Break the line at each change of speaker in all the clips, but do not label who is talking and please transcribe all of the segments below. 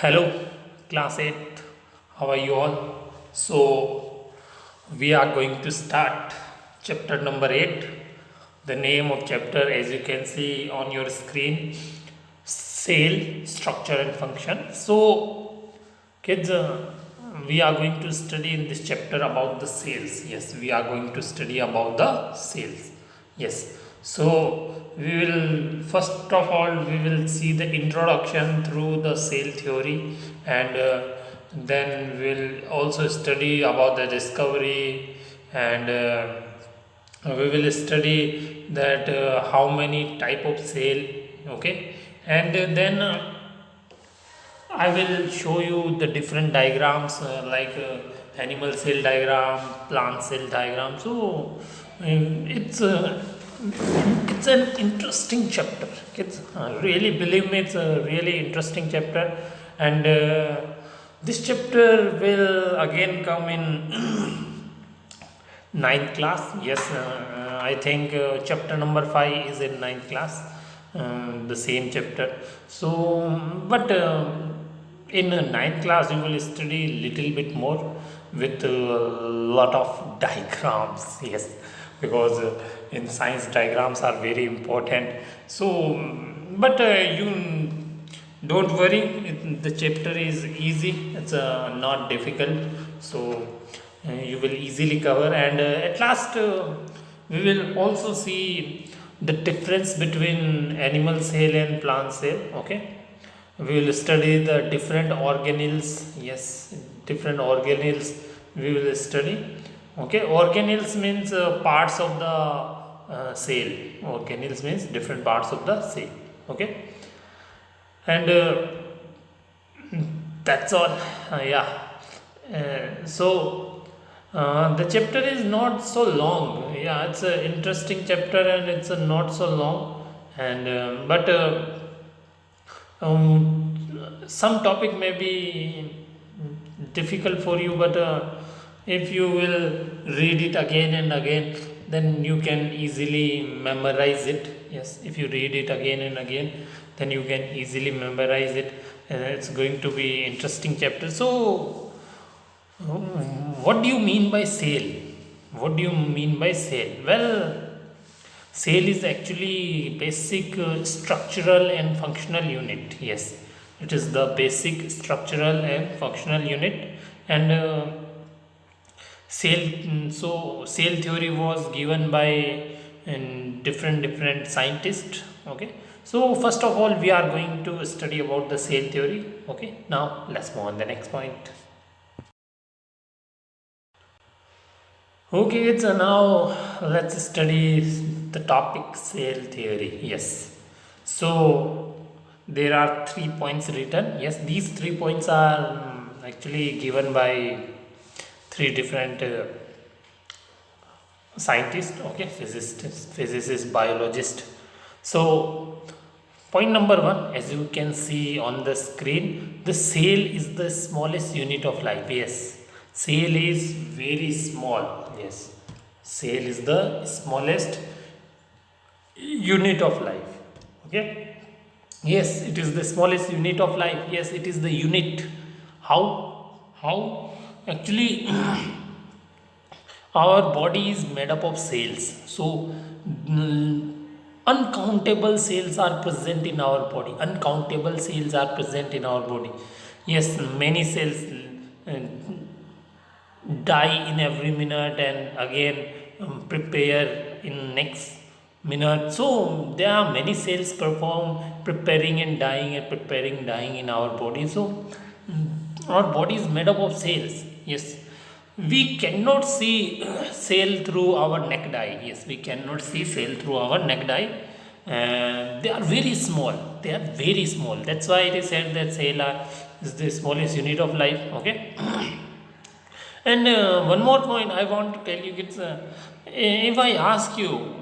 Hello, class 8. How are you all? So, we are going to start chapter number 8. The name of chapter, as you can see on your screen, Cell Structure and Function. So, kids, we are going to study in this chapter about the cells. Yes, we are going to study about the cells. Yes. So we will first of all we will see the introduction through the cell theory, and then we'll also study about the discovery, and we will study that how many type of cell. Okay, and then I will show you the different diagrams, like animal cell diagram, plant cell diagram. So it's an interesting chapter. It's really, believe me, it's a really interesting chapter, and this chapter will again come in ninth class. Yes, I think chapter number 5 is in ninth class, the same chapter. So but in ninth class you will study little bit more with a lot of diagrams. Yes, because in science diagrams are very important. So but you don't worry, the chapter is easy. It's not difficult. So you will easily cover, and at last we will also see the difference between animal cell and plant cell. Okay, we will study the different organelles. Yes, different organelles we will study. Okay, organelles means parts of the cell. Organelles means different parts of the cell. Okay, and that's all. Yeah. So the chapter is not so long. Yeah, it's an interesting chapter, and it's not so long. And but some topic may be difficult for you, but if you will read it again and again, then you can easily memorize it. Yes, if you read it again and again, then you can easily memorize it, and it's going to be interesting chapter. So what do you mean by sale? What do you mean by sale? Well, sale is actually basic structural and functional unit. Yes, it is the basic structural and functional unit, and sale. So sale theory was given by different scientists. Okay. So first of all, we are going to study about the sale theory. Okay. Now let's move on the next point. Okay, so now let's study the topic cell theory. Yes. So there are 3 points written. Yes, these 3 points are actually given by three different scientists. Okay, physicists, biologists. So point number one, as you can see on the screen, the cell is the smallest unit of life. Yes, cell is very small. Yes, cell is the smallest unit of life. Okay. Yes, it is the smallest unit of life. Yes, it is the unit. How actually our body is made up of cells. So uncountable cells are present in our body. Uncountable cells are present in our body. Yes, many cells uh, die in every minute, and again prepare in next minute. So there are many cells perform preparing and dying and preparing dying in our body. So our body is made up of cells. Yes, we cannot see cell through our naked eye. Yes, we cannot see cell through our naked eye. They are very small. They are very small. That's why it is said that cell is the smallest unit of life. Okay. And one more point I want to tell you, kids. If I ask you,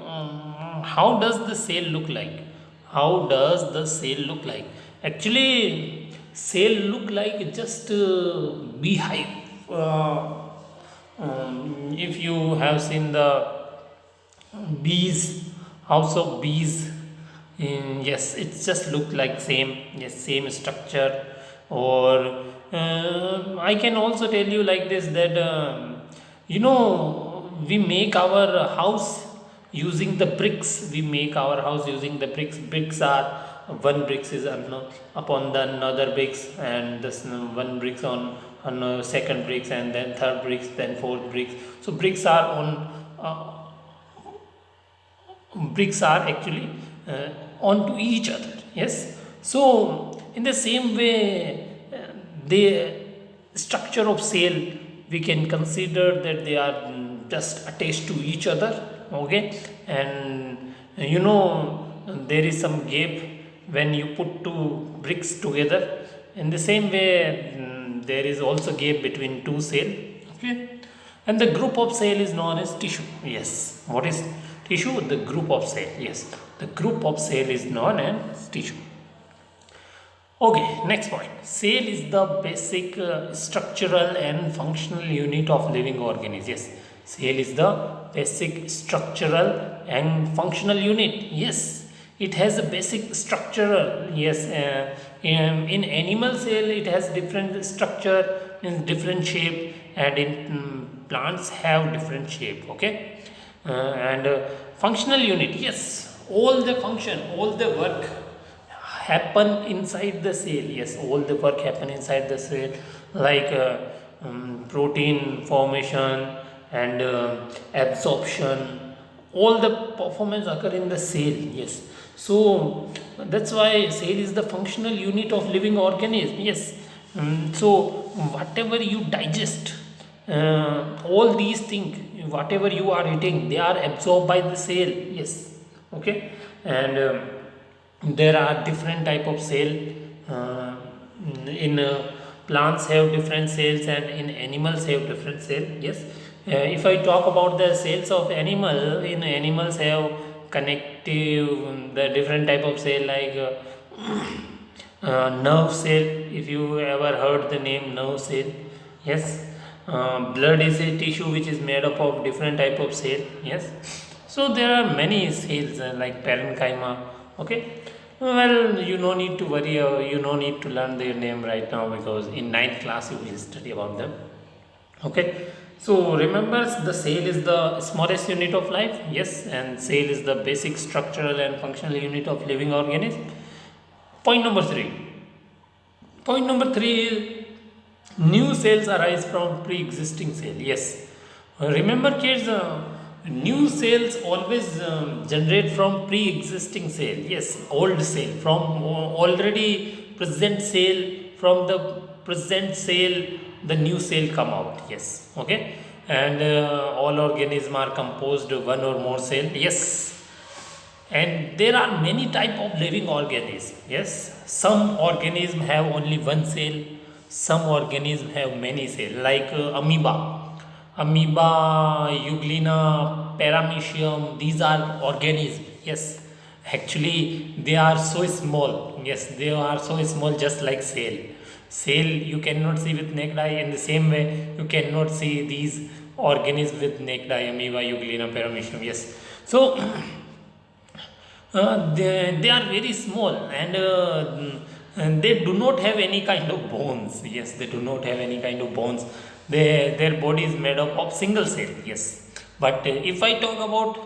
how does the cell look like? How does the cell look like? Actually, cell look like just beehive. If you have seen the bees, house of bees, yes, it's just look like same. Yes, same structure, Or I can also tell you like this that we make our house using the bricks. We make our house using the bricks. Bricks are one bricks is upon the another bricks, and this one bricks on second bricks, and then third bricks, then fourth bricks. So bricks are actually onto each other. Yes. So in the same way, the structure of cell, we can consider that they are just attached to each other. Okay. And there is some gap when you put two bricks together. In the same way, there is also gap between two cell. Okay. And the group of cell is known as tissue. Yes. What is tissue? The group of cell. Yes. The group of cell is known as tissue. Okay, next point. Cell is the basic structural and functional unit of living organism. Yes, cell is the basic structural and functional unit. Yes, it has a basic structural. Yes, in animal cell it has different structure in different shape, and in plants have different shape. Okay, and functional unit. Yes, all the function, all the work happen inside the cell. Yes, all the work happen inside the cell, like protein formation and absorption. All the performance occur in the cell. Yes, so that's why cell is the functional unit of living organism. Yes. So whatever you digest, all these things, whatever you are eating, they are absorbed by the cell. Yes. Okay. And there are different type of cell. uh, in plants have different cells, and in animals have different cell. Yes. If I talk about the cells of animal, in animals have connective, the different type of cell, like nerve cell. If you ever heard the name nerve cell. Yes. Blood is a tissue which is made up of different type of cell. Yes. So there are many cells like parenchyma. Okay. Well, you no need to worry, you no need to learn their name right now, because in ninth class you will study about them. Okay. So remember, the cell is the smallest unit of life. Yes, and cell is the basic structural and functional unit of living organism. Point number three. Point number three is new cells arise from pre-existing cell. Yes. Remember, kids, new cells always generate from pre-existing cell. Yes, old cell from already present cell. From the present cell, the new cell come out. Yes. Okay. And all organisms are composed of one or more cell. Yes. And there are many type of living organisms. Yes, some organisms have only one cell, some organisms have many cells, like amoeba, euglena, paramecium. These are organisms. Yes, actually they are so small. Yes, they are so small, just like cell you cannot see with naked eye. In the same way, you cannot see these organisms with naked eye, amoeba, euglena, paramecium. Yes. So they are very small, and they do not have any kind of bones. Yes, they do not have any kind of bones. Their body is made up of single cell. Yes, but if I talk about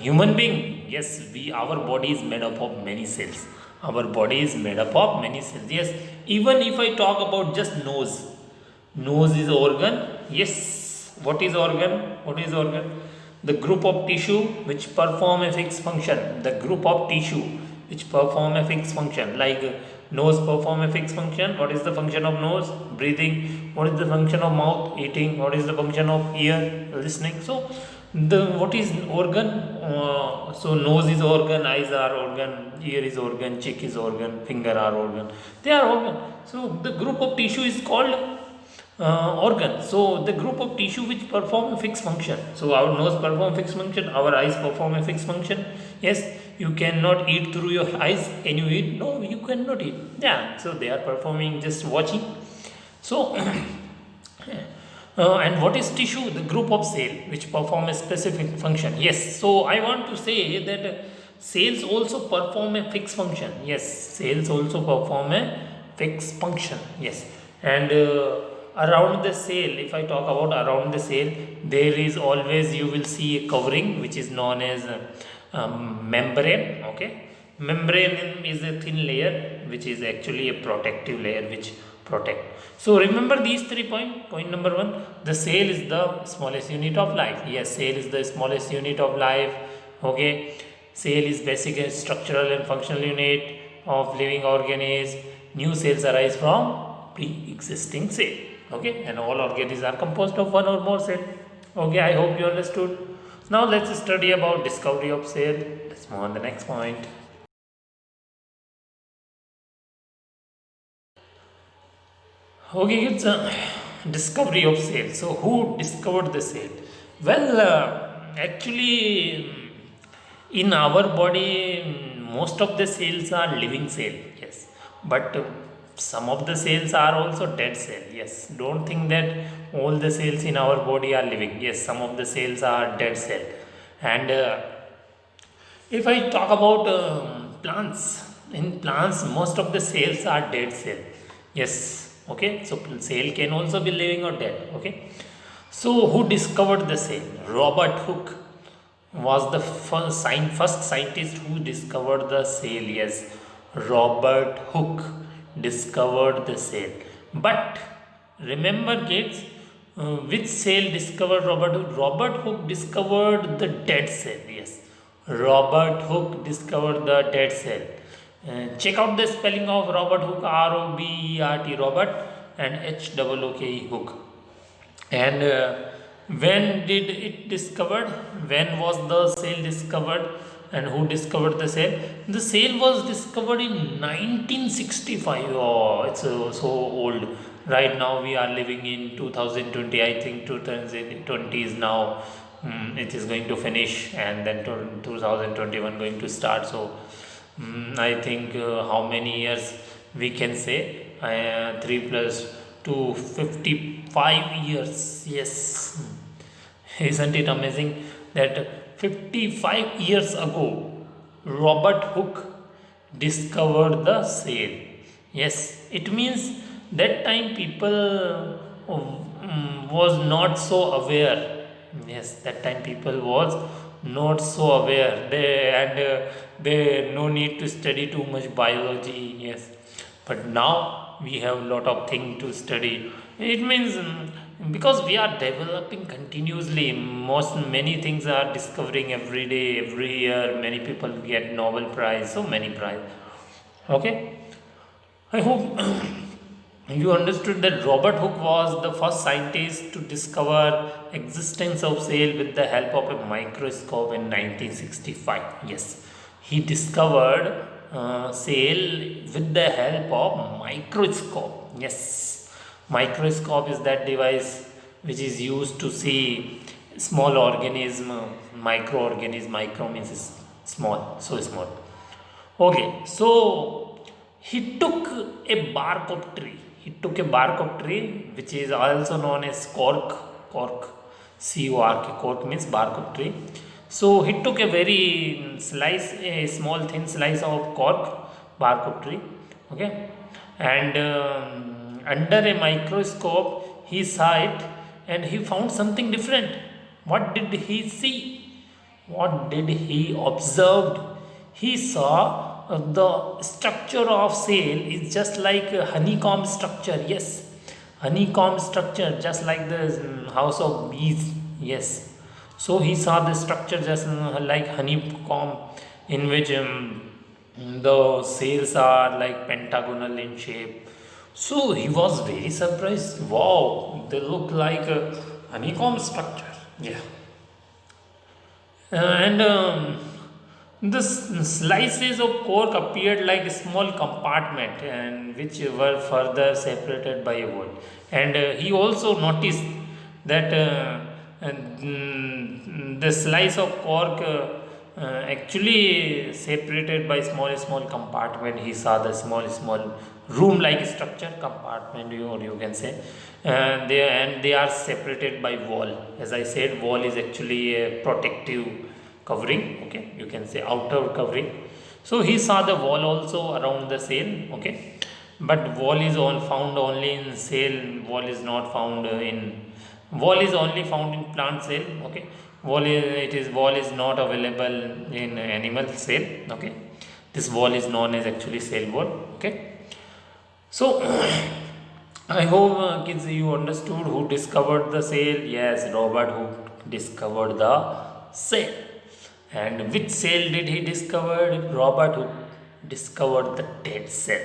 human being, yes, our body is made up of many cells. Our body is made up of many cells. Yes, even if I talk about just nose is organ. Yes, what is organ? What is organ? The group of tissue which perform a fixed function. The group of tissue which perform a fixed function, like nose perform a fixed function. What is the function of nose? Breathing. What is the function of mouth? Eating. What is the function of ear? Listening. So what is organ? So nose is organ, eyes are organ, ear is organ, cheek is organ, finger are organ. They are organ. So the group of tissue is called organ. So the group of tissue which perform a fixed function. So our nose perform fixed function, our eyes perform a fixed function. Yes, you cannot eat through your eyes. Can you eat? No, you cannot eat. Yeah, so they are performing, just watching. So and what is tissue? The group of cell which perform a specific function. Yes, so I want to say that cells also perform a fixed function. Yes, cells also perform a fixed function. Yes, and around the cell, if I talk about around the cell, there is always you will see a covering which is known as membrane. Okay, membrane is a thin layer which is actually a protective layer which protect. So remember these 3 points. Point number one, the cell is the smallest unit of life. Yes, cell is the smallest unit of life. Okay, cell is basic structural and functional unit of living organism. New cells arise from pre-existing cell. Okay, and all organisms are composed of one or more cell. Okay, I hope you understood. Now let's study about discovery of cell. Let's move on the next point. Okay, it's a discovery of cell. So, who discovered the cell? Well, actually, in our body, most of the cells are living cell. Yes, but some of the cells are also dead cell. Yes, don't think that all the cells in our body are living. Yes, some of the cells are dead cell, and if I talk about plants, in plants, most of the cells are dead cell. Yes, okay. So cell can also be living or dead. Okay. So who discovered the cell? Robert Hooke was the first scientist who discovered the cell. Yes, Robert Hooke discovered the cell. But remember, kids, which cell discovered Robert Hooke? Robert Hooke discovered the dead cell. Yes, Robert Hooke discovered the dead cell. Check out the spelling of Robert Hooke, R-O-B-E-R-T, Robert, and H-O-O-K-E, Hooke. And when did it discovered? When was the cell discovered? And who discovered the cell? The cell was discovered in 1965. Oh, it's so old. Right now we are living in 2020. I think 2020 is now. It is going to finish, and then 2021 going to start. So I think how many years we can say? 3 plus 2, 55 years. Yes, isn't it amazing that 55 years ago Robert Hooke discovered the cell? Yes, it means that time people was not so aware. Yes, that time people was not so aware. They no need to study too much biology. Yes, but now we have a lot of things to study. It means because we are developing continuously, most many things are discovering every day, every year. Many people get Nobel Prize, so many prize. Okay, I hope you understood that Robert Hooke was the first scientist to discover existence of cell with the help of a microscope in 1965. Yes, he discovered cell with the help of microscope. Yes, microscope is that device which is used to see small organism, microorganism. Micro means is small, so small. Okay, so he took a bark of tree. He took a bark of tree, which is also known as cork. Cork, C-O-R-K. Cork means bark of tree. So he took a very slice, a small thin slice of cork, bark of tree. Okay, and under a microscope, he saw it, and he found something different. What did he see? What did he observed? He saw the structure of cell is just like a honeycomb structure. Yes, honeycomb structure, just like the house of bees. Yes, so he saw the structure just like honeycomb, in which the cells are like pentagonal in shape. So he was very surprised. Wow, they look like a honeycomb structure. Yeah, and the slices of cork appeared like a small compartment, and which were further separated by a wall. And he also noticed that the slice of cork actually separated by small compartment. He saw the small room like structure compartment, or you can say, they are separated by wall. As I said, wall is actually a protective covering. Okay, you can say outer covering. So he saw the wall also around the cell. Okay, but wall is all found only in cell. Wall is not found in wall is only found in plant cell. Okay, wall is not available in animal cell. Okay, this wall is known as actually cell wall. Okay, so I hope kids you understood who discovered the cell. Yes, Robert Hooke discovered the cell. And which cell did he discover? Robert Hooke discovered the dead cell.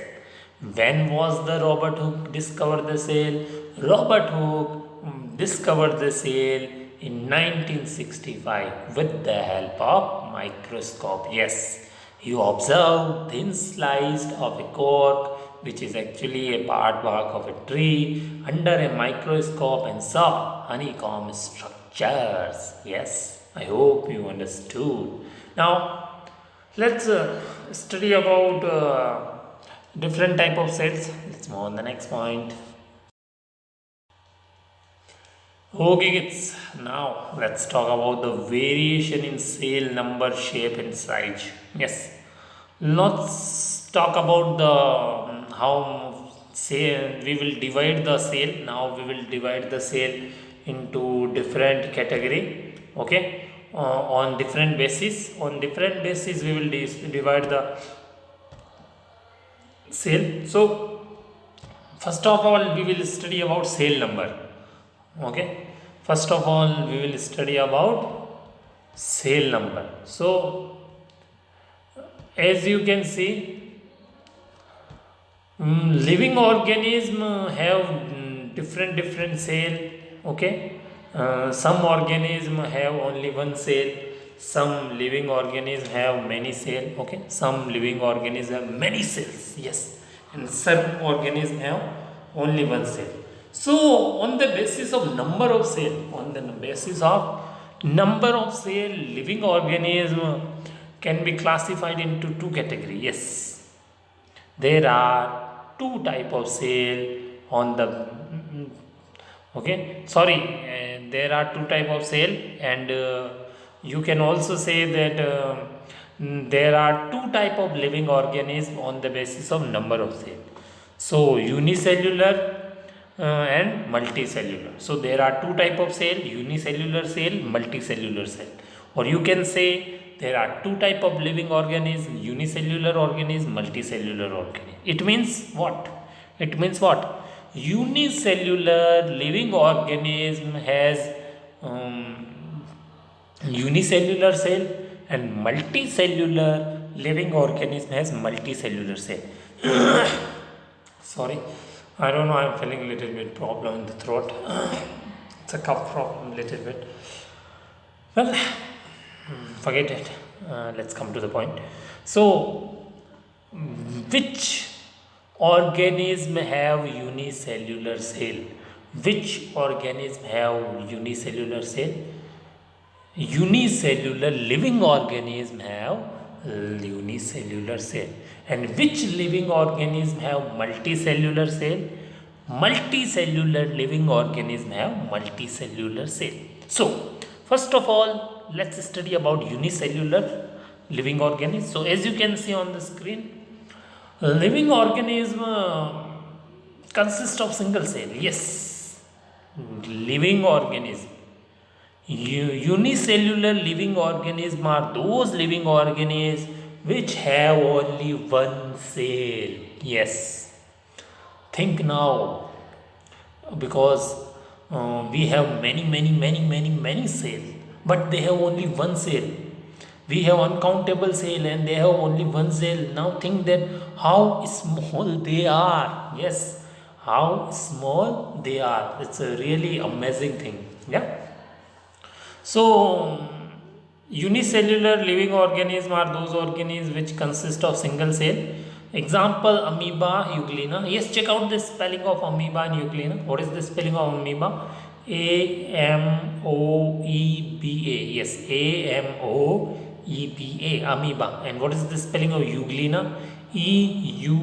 When was the Robert Hooke discovered the cell? Robert Hooke discovered the cell in 1965 with the help of microscope. Yes, he observed thin slice of a cork, which is actually a part bark of a tree, under a microscope and saw honeycomb structures. Yes, I hope you understood. Now, let's study about different type of cells. Let's move on the next point. Okay, kids. Now let's talk about the variation in cell number, shape, and size. Yes, let's talk about the how say we will divide the cell. Now we will divide the cell into different category. Okay, on different basis. On different basis, we will divide the cell. So first of all, we will study about cell number. Okay, first of all, we will study about cell number. So as you can see, living organism have different cell. Okay, some organism have only one cell, some living organism have many cell. Okay, some living organism have many cells. Yes, and some organism have only one cell. So on the basis of number of cell, living organism can be classified into two categories. Yes, there are two type of cell on the there are two type of cell, and you can also say that there are two type of living organism on the basis of number of cell. So unicellular and multicellular. So there are two type of cell: unicellular cell, multicellular cell. Or you can say there are two type of living organism: unicellular organism, multicellular organism. It means what? Unicellular living organism has unicellular cell, and multicellular living organism has multicellular cell. Sorry, I don't know, I'm feeling a little bit problem in the throat. It's a cough problem a little bit. Well, forget it. Let's come to the point. So, which organism have unicellular cell? Which organism have unicellular cell? Unicellular living organism have unicellular cell. And which living organism have multicellular cell? Multicellular living organism have multicellular cell. So first of all, let's study about unicellular living organism. So as you can see on the screen, living organism consists of single cell. Yes, living organism. Unicellular living organism are those living organisms which have only one cell. Yes, think now, because we have many cells, but they have only one cell. We have uncountable cell and they have only one cell. Now think that how small they are. Yes, how small they are. It's a really amazing thing. Yeah. So unicellular living organisms are those organisms which consist of single cell. Example, amoeba, euglena. Yes, check out the spelling of amoeba and euglena. What is the spelling of amoeba? A-M-O-E-B-A. Yes, A-M-O-E-B-A, amoeba. And what is the spelling of euglena? E-U-G-L-E-N-A,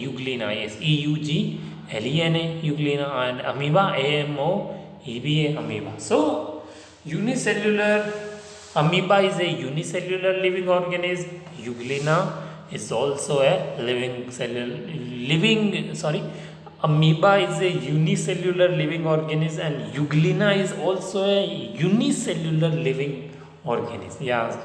euglena. Yes, E-U-G-L-E-N-A, euglena. And amoeba, A-M-O-E-B-A, amoeba. So unicellular, amoeba is a unicellular living organism. Euglena is also a living cellular living sorry amoeba is a unicellular living organism, and euglena is also a unicellular living organism. Yeah.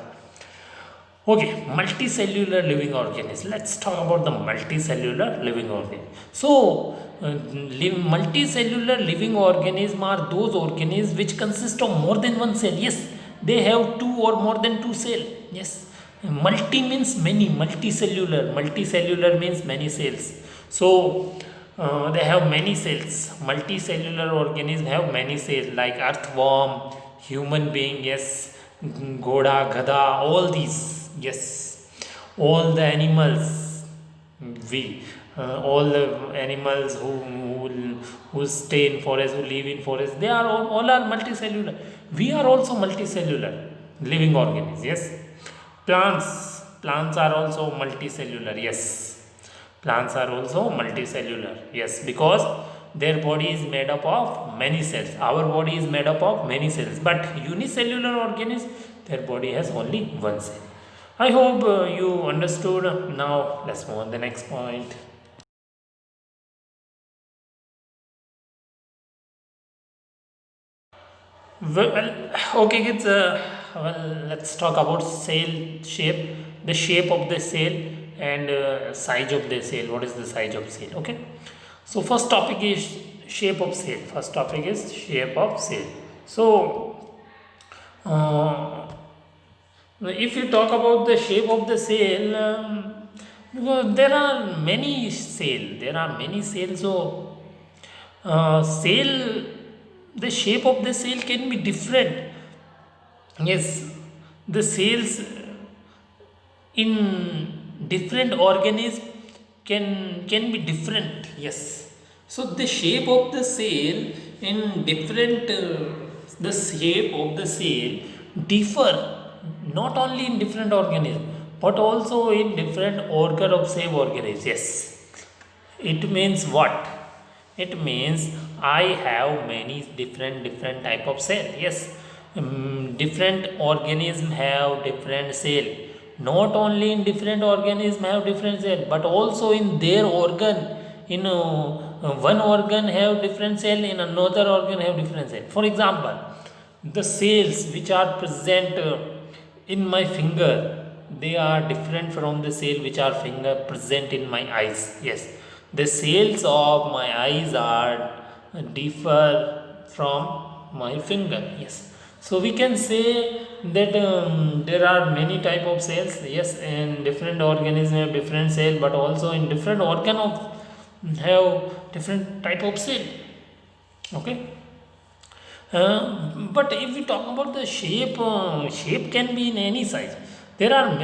Okay, multicellular living organism. Let's talk about the multicellular living organism. So, multicellular living organism are those organisms which consist of more than one cell. Yes, they have two or more than two cell. Yes, multi means many. Multicellular. Multicellular means many cells. So, they have many cells. Multicellular organisms have many cells like earthworm, human being. Yes, Goda, Gada, all these, yes, all the animals, we, all the animals who stay in forest, who live in forest, they are all are multicellular. We are also multicellular living organisms, yes. Plants are also multicellular, yes. Plants are also multicellular, yes, because their body is made up of many cells. Our body is made up of many cells, but unicellular organisms, their body has only one cell. I hope you understood. Now let's move on to the next point. Okay, kids. Let's talk about cell shape, the shape of the cell, and size of the cell. What is the size of cell? Okay. So first topic is shape of cell. First topic is shape of cell. So uh, if you talk about the shape of the cell, because there are many cells. There are many cells. So cell, the shape of the cell can be different. Yes, the cells in different organism can be different. Yes, so the shape of the cell in different the shape of the cell differ not only in different organism but also in different organ of same organism. Yes, it means what? It means I have many different type of cell. Yes, different organism have different cell. Not only in different organism have different cell, but also in their organ. In one organ have different cell, in another organ have different cell. For example, the cells which are present in my finger, they are different from the cell which are finger present in my eyes. Yes, the cells of my eyes are differ from my finger. Yes, so we can say that there are many type of cells. Yes, and different organisms have different cell, but also in different organ of have different type of cell. Okay. But if we talk about the shape, shape can be in any size. There are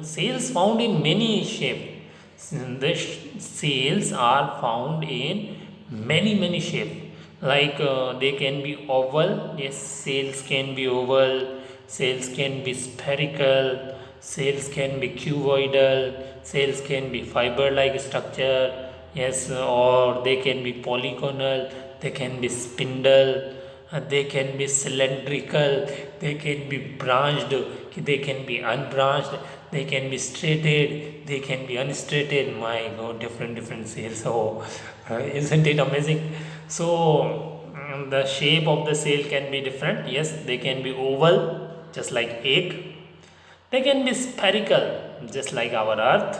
cells found in many shape. The cells are found in many shape. Like they can be oval. Yes, cells can be oval. Cells can be spherical. Cells can be cuboidal. Cells can be fiber-like structure. Yes, or they can be polygonal. They can be spindle. They can be cylindrical, they can be branched, they can be unbranched, they can be straighted, they can be unstraighted. My God, different cells. So, isn't it amazing? So, the shape of the cell can be different. Yes, they can be oval, just like egg. They can be spherical, just like our earth.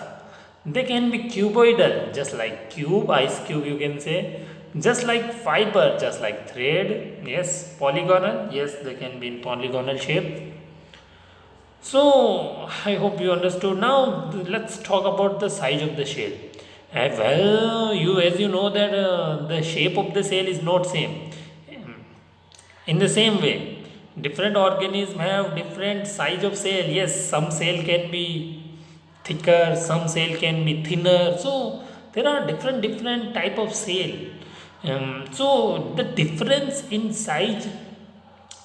They can be cuboidal, just like cube, ice cube, you can say. Just like fiber, just like thread. Yes, polygonal. Yes, they can be in polygonal shape. So, I hope you understood. Now, let's talk about the size of the shell. Well, you as you know that the shape of the cell is not same. In the same way, different organisms have different size of cell. Yes, some cell can be thicker, some cell can be thinner. So there are different type of cell. So the difference in size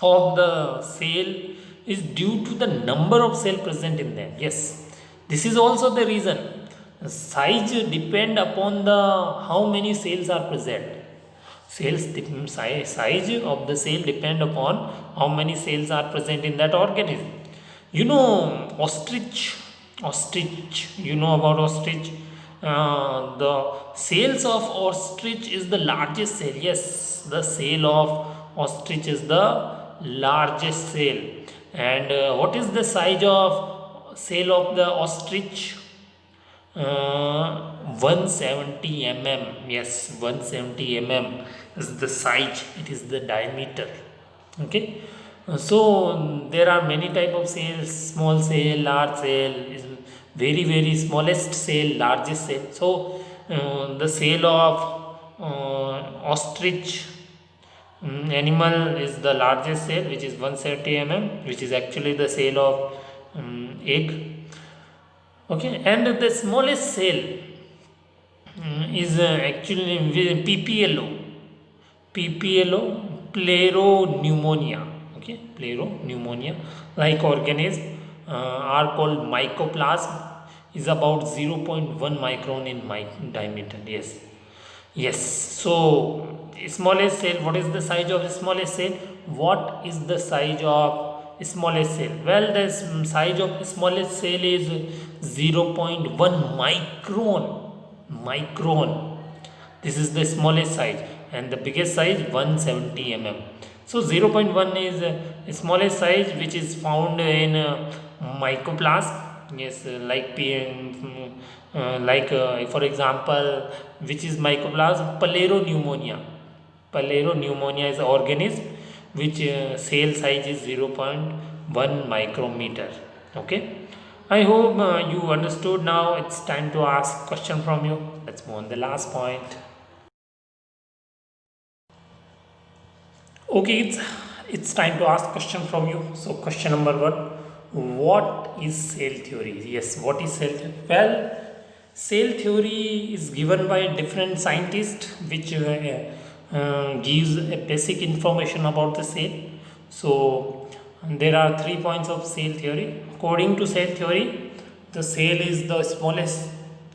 of the cell is due to the number of cell present in them. Yes, this is also the reason. Size depend upon the how many cells are present. Size of the cell depend upon how many cells are present in that organism. You know, ostrich. Ostrich, you know about ostrich. The sales of ostrich is the largest sale. Yes, the sale of ostrich is the largest sale. And what is the size of sale of the ostrich? 170 mm. Yes, 170 mm is the size, it is the diameter. Okay. So there are many type of sales: small sale, large sale, is very very smallest sale, largest sale. So the sale of ostrich animal is the largest sale, which is 170 mm, which is actually the sale of egg. Okay. And the smallest sale is actually PPLO. PPLO, pneumonia. Okay, pneumonia like organism are called mycoplasm, is about 0.1 micron in diameter. Yes, yes. So smallest cell, what is the size of the smallest cell? What is the size of smallest cell? Well, the size of smallest cell is 0.1 micron. This is the smallest size, and the biggest size 170 mm. So 0.1 is smallest size, which is found in mycoplasm. Yes, like for example, which is mycoplasm? Pneumonia is an organism which cell size is 0.1 micrometer. Okay. I hope you understood. Now it's time to ask question from you. Let's move on the last point. Okay, it's time to ask question from you. So question number one: what is cell theory? Yes, what is cell theory? Well, cell theory is given by different scientists, which gives a basic information about the cell. So there are 3 points of cell theory. According to cell theory, the cell is the smallest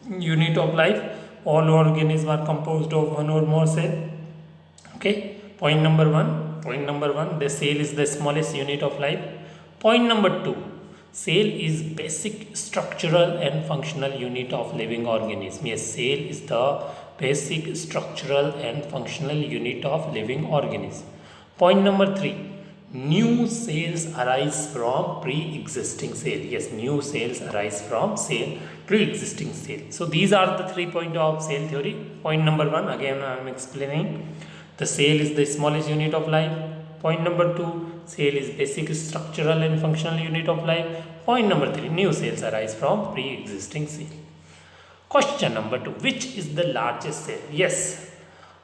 unit of life. All organisms are composed of one or more cell. Okay. Point number one, the cell is the smallest unit of life. Point number two, cell is basic structural and functional unit of living organism. Yes, cell is the basic structural and functional unit of living organism. Point number three, new cells arise from pre-existing cell. Yes, new cells arise from pre-existing cell. So these are the 3 points of cell theory. Point number one, again I am explaining. The cell is the smallest unit of life. Point number two, cell is basic structural and functional unit of life. Point number three, new cells arise from pre-existing cell. Question number two, which is the largest cell? Yes,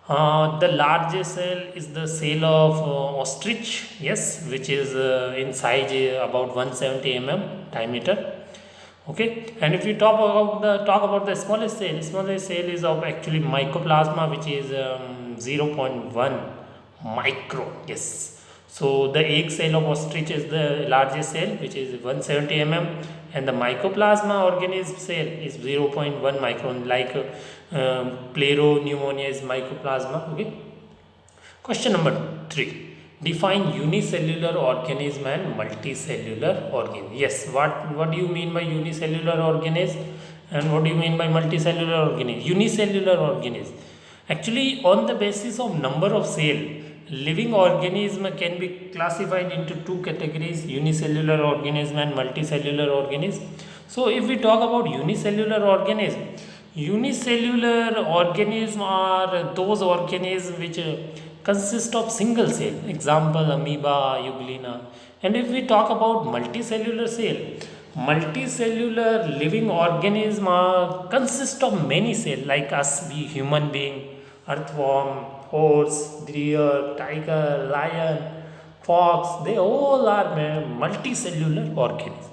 the largest cell is the cell of ostrich. Yes, which is in size about 170 mm diameter. Okay. And if we talk about the smallest cell is of actually mycoplasma, which is 0.1 micro. Yes. So the egg cell of ostrich is the largest cell, which is 170 mm, and the mycoplasma organism cell is 0.1 micron, like pneumonia is mycoplasma. Okay. Question number three. Define unicellular organism and multicellular organism. Yes, what do you mean by unicellular organism and what do you mean by multicellular organism? Unicellular organism. Actually, on the basis of number of cell, living organism can be classified into two categories: unicellular organism and multicellular organism. So, if we talk about unicellular organism are those organisms which consist of single cell. Example: amoeba, euglena. And if we talk about multicellular living organism consist of many cells, like us, we human being, earthworm, horse, deer, tiger, lion, fox. They all are multicellular organisms.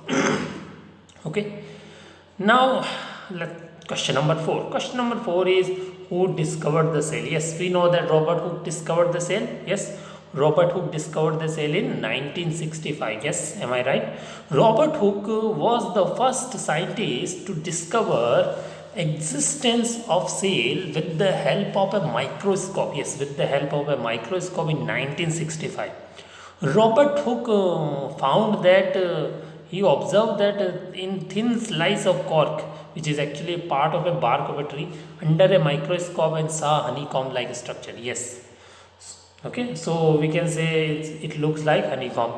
Okay. Now, question number four. Question number four is, who discovered the cell? Yes, we know that Robert Hooke discovered the cell. Yes, Robert Hooke discovered the cell in 1965. Yes, am I right? Robert Hooke was the first scientist to discover existence of cell with the help of a microscope. Yes, with the help of a microscope in 1965. Robert Hooke found that he observed that in thin slice of cork, which is actually a part of a bark of a tree, under a microscope and saw honeycomb like structure. Yes. Okay, so we can say it looks like honeycomb.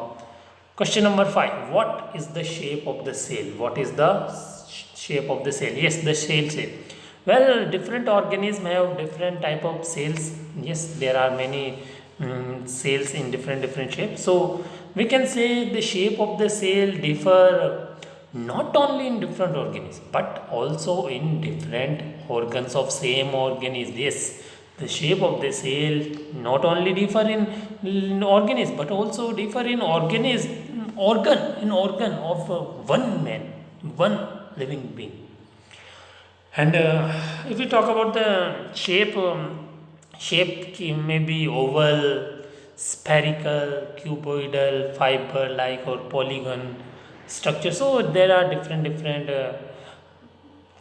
Question number 5. What is the shape of the cell? What is the shape of the cell? Yes, the shape. Well, different organisms have different type of cells. Yes, there are many cells in different shapes. So we can say the shape of the cell differ not only in different organisms but also in different organs of same organism. Yes, the shape of the cell not only differ in organism but also differ in organ of one man, one living being. And if we talk about the shape, may be oval, spherical, cuboidal, fiber like, or polygon structure. So there are different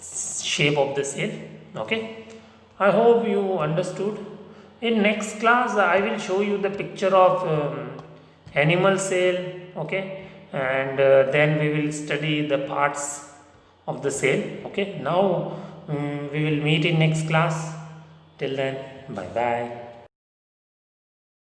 shape of the cell. Okay, I hope you understood. In next class, I will show you the picture of animal cell. Okay, and then we will study the parts of the cell. Okay, now we will meet in next class. Till then, bye bye.